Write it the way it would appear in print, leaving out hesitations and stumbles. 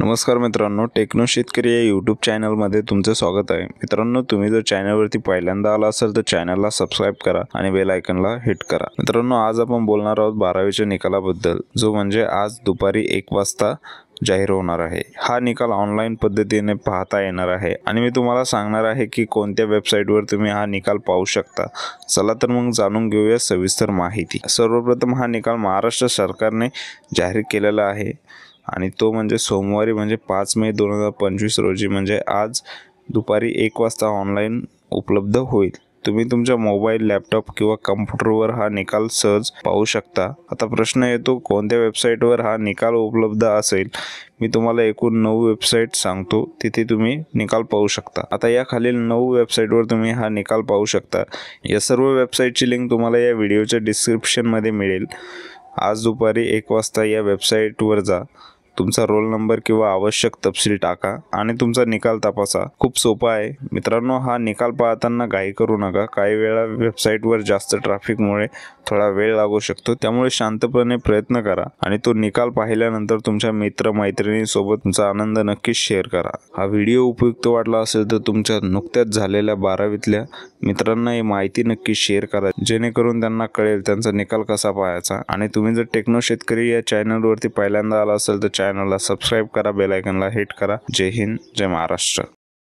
नमस्कार मित्रांनो, टेक्नो शेतकरी या यूट्यूब चॅनलमध्ये तुमचं स्वागत आहे। मित्रांनो, तुम्ही जर चॅनलवरती पहिल्यांदा आला असाल तर चॅनलला सबस्क्राइब करा आणि बेल आयकॉनला हिट करा। मित्रांनो, आज आपण बोलणार आहोत 12वीच्या निकालाबद्दल, जो म्हणजे आज दुपारी 1 वाजता जाहीर होणार आहे। हा निकाल ऑनलाईन पद्धतीने पाहता येणार आहे आणि मी तुम्हाला सांगणार आहे की कोणत्या वेबसाईटवर तुम्ही हा निकाल पाहू शकता। चला तर मग जाणून घेऊया सविस्तर माहिती। सर्वप्रथम हा निकाल महाराष्ट्र सरकारने जाहीर केलेला आहे आणि तो म्हणजे सोमवारी म्हणजे 5 मे 2025 रोजी म्हणजे आज दुपारी 1 वाजता ऑनलाईन उपलब्ध होईल। तुम्ही तुमच्या मोबाईल, लॅपटॉप किंवा कॉम्प्युटरवर हा निकाल सहज पाहू शकता। आता प्रश्न येतो, कोणत्या वेबसाईटवर हा निकाल उपलब्ध असेल? मी तुम्हाला एकूण 9 वेबसाईट सांगतो, तिथे तुम्ही निकाल पाहू शकता। आता या खालील 9 वेबसाईटवर तुम्ही हा निकाल पाहू शकता। या सर्व वेबसाईटची लिंक तुम्हाला या व्हिडिओच्या डिस्क्रिप्शनमध्ये मिळेल। आज दुपारी 1 वाजता या वेबसाईटवर जा, तुमचा रोल नंबर किंवा आवश्यक तपशील टाका आणि तुमचा निकाल तपासा। खूप सोपा आहे मित्रांनो। हा निकाल पाहताना घाई करू नका। काही वेळा वेबसाईटवर जास्त ट्रॅफिकमुळे थोडा वेळ लागू शकतो, त्यामुळे शांतपणे प्रयत्न करा आणि तो निकाल पाहिल्यानंतर तुमच्या मित्र-मैत्रिणींसोबत तुमचा आनंद नक्कीच शेअर करा। हा व्हिडिओ उपयुक्त वाटला असेल तर तुमच्या नुकत्याच झालेल्या 12वीतल्या मित्रांना ही माहिती नक्की शेअर करा, जेणेकरून त्यांना कळेल त्यांचा निकाल कसा पाहायचा। आणि तुम्ही जर टेक्नो शेतकरी या चॅनलवरती पहिल्यांदा आला असेल तर चॅनलला सबस्क्राइब करा, बेल आयकॉनला हिट करा। जय हिंद, जय महाराष्ट्र।